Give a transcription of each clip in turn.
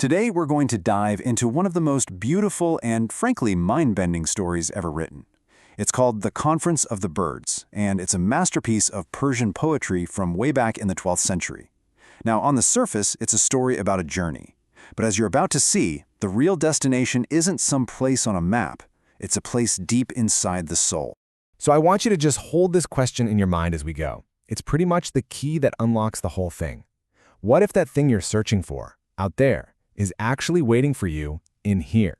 Today we're going to dive into one of the most beautiful and, frankly, mind-bending stories ever written. It's called The Conference of the Birds, and it's a masterpiece of Persian poetry from way back in the 12th century. Now, on the surface, it's a story about a journey. But as you're about to see, the real destination isn't some place on a map. It's a place deep inside the soul. So I want you to just hold this question in your mind as we go. It's pretty much the key that unlocks the whole thing. What if that thing you're searching for, out there, is actually waiting for you in here?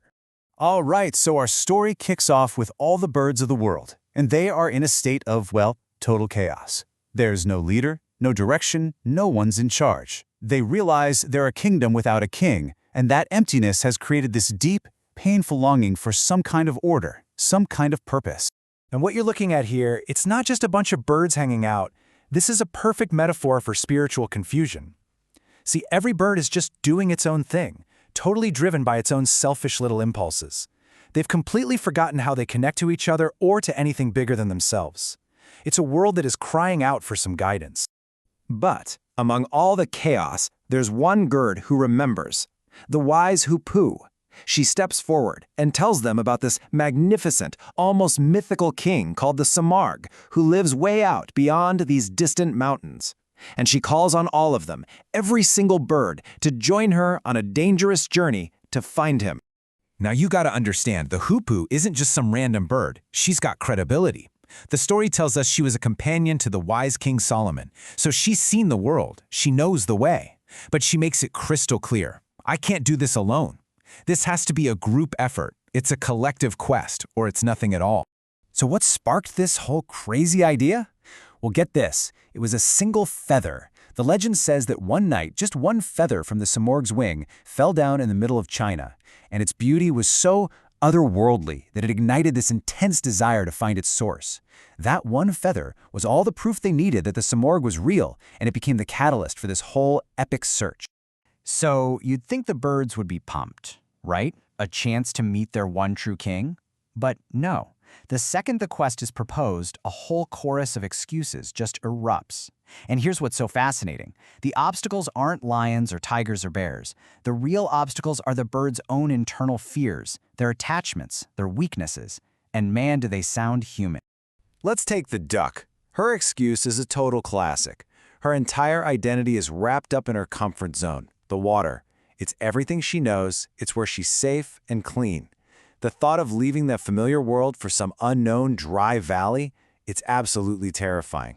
All right, so our story kicks off with all the birds of the world, and they are in a state of, well, total chaos. There's no leader, no direction, no one's in charge. They realize they're a kingdom without a king, and that emptiness has created this deep, painful longing for some kind of order, some kind of purpose. And what you're looking at here, it's not just a bunch of birds hanging out. This is a perfect metaphor for spiritual confusion. See, every bird is just doing its own thing, totally driven by its own selfish little impulses. They've completely forgotten how they connect to each other or to anything bigger than themselves. It's a world that is crying out for some guidance. But among all the chaos, there's one bird who remembers, the wise hoopoe. She steps forward and tells them about this magnificent, almost mythical king called the Simurgh, who lives way out beyond these distant mountains. And she calls on all of them, every single bird, to join her on a dangerous journey to find him. Now you gotta understand, the hoopoe isn't just some random bird. She's got credibility. The story tells us she was a companion to the wise King Solomon, so she's seen the world, she knows the way. But she makes it crystal clear, I can't do this alone. This has to be a group effort. It's a collective quest, or it's nothing at all. So what sparked this whole crazy idea? Well, get this. It was a single feather. The legend says that one night, just one feather from the Simurgh's wing fell down in the middle of China, and its beauty was so otherworldly that it ignited this intense desire to find its source. That one feather was all the proof they needed that the Simurgh was real, and it became the catalyst for this whole epic search. So you'd think the birds would be pumped, right? A chance to meet their one true king? But no. The second the quest is proposed, a whole chorus of excuses just erupts. And here's what's so fascinating. The obstacles aren't lions or tigers or bears. The real obstacles are the birds' own internal fears, their attachments, their weaknesses. And man, do they sound human. Let's take the duck. Her excuse is a total classic. Her entire identity is wrapped up in her comfort zone, the water. It's everything she knows, it's where she's safe and clean. The thought of leaving that familiar world for some unknown dry valley, it's absolutely terrifying.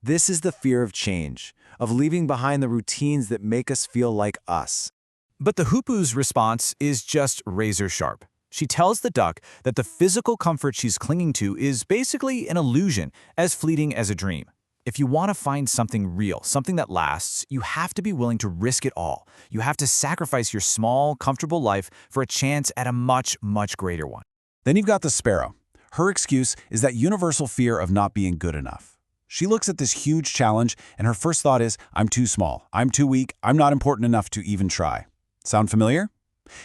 This is the fear of change, of leaving behind the routines that make us feel like us. But the hoopoe's response is just razor sharp. She tells the duck that the physical comfort she's clinging to is basically an illusion, as fleeting as a dream. If you want to find something real, something that lasts, you have to be willing to risk it all. You have to sacrifice your small, comfortable life for a chance at a much, much greater one. Then you've got the sparrow. Her excuse is that universal fear of not being good enough. She looks at this huge challenge, and her first thought is, I'm too small, I'm too weak, I'm not important enough to even try. Sound familiar?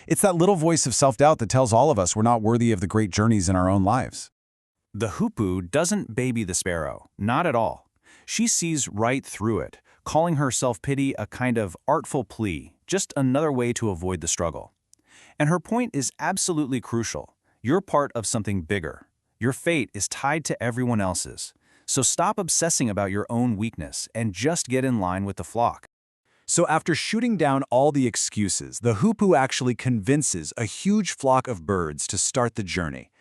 It's that little voice of self-doubt that tells all of us we're not worthy of the great journeys in our own lives. The hoopoe doesn't baby the sparrow, not at all. She sees right through it, calling her self-pity a kind of artful plea, just another way to avoid the struggle. And her point is absolutely crucial. You're part of something bigger. Your fate is tied to everyone else's. So stop obsessing about your own weakness and just get in line with the flock. So after shooting down all the excuses, the hoopoe actually convinces a huge flock of birds to start the journey.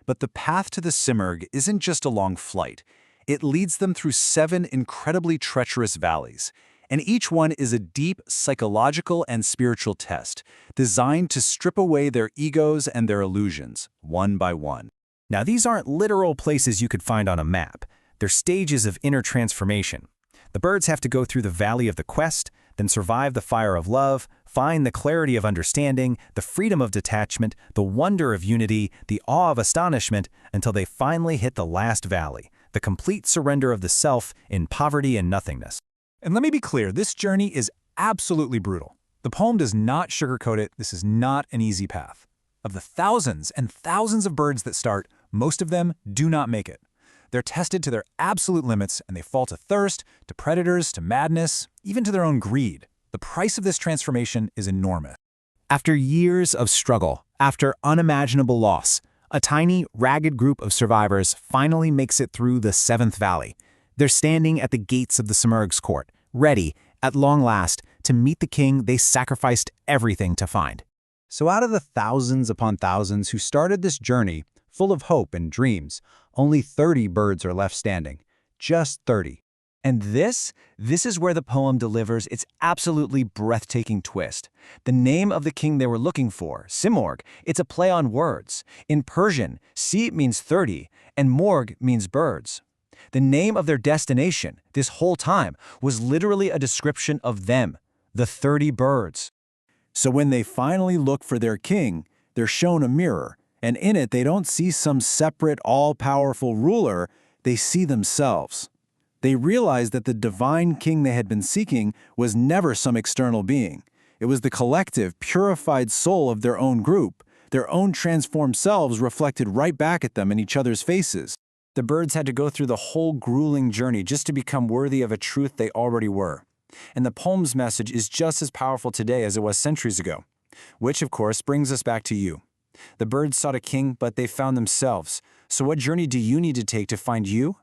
But the path to the Simurgh isn't just a long flight. It leads them through 7 incredibly treacherous valleys, and each one is a deep psychological and spiritual test, designed to strip away their egos and their illusions, one by one. Now, these aren't literal places you could find on a map. They're stages of inner transformation. The birds have to go through the valley of the quest, then survive the fire of love, find the clarity of understanding, the freedom of detachment, the wonder of unity, the awe of astonishment, until they finally hit the last valley, the complete surrender of the self in poverty and nothingness. And let me be clear, this journey is absolutely brutal. The poem does not sugarcoat it. This is not an easy path. Of the thousands and thousands of birds that start, most of them do not make it. They're tested to their absolute limits, and they fall to thirst, to predators, to madness, even to their own greed. The price of this transformation is enormous. After years of struggle, after unimaginable loss, a tiny, ragged group of survivors finally makes it through the 7th Valley. They're standing at the gates of the Simurgh's court, ready, at long last, to meet the king they sacrificed everything to find. So out of the thousands upon thousands who started this journey, full of hope and dreams, only 30 birds are left standing. Just 30. And this is where the poem delivers its absolutely breathtaking twist. The name of the king they were looking for, Simurgh, it's a play on words. In Persian, Si means 30, and Morgh means birds. The name of their destination, this whole time, was literally a description of them, the 30 birds. So when they finally look for their king, they're shown a mirror, and in it they don't see some separate, all-powerful ruler, they see themselves. They realize that the divine king they had been seeking was never some external being. It was the collective, purified soul of their own group, their own transformed selves reflected right back at them in each other's faces. The birds had to go through the whole grueling journey just to become worthy of a truth they already were. And the poem's message is just as powerful today as it was centuries ago. Which, of course, brings us back to you. The birds sought a king, but they found themselves. So what journey do you need to take to find you?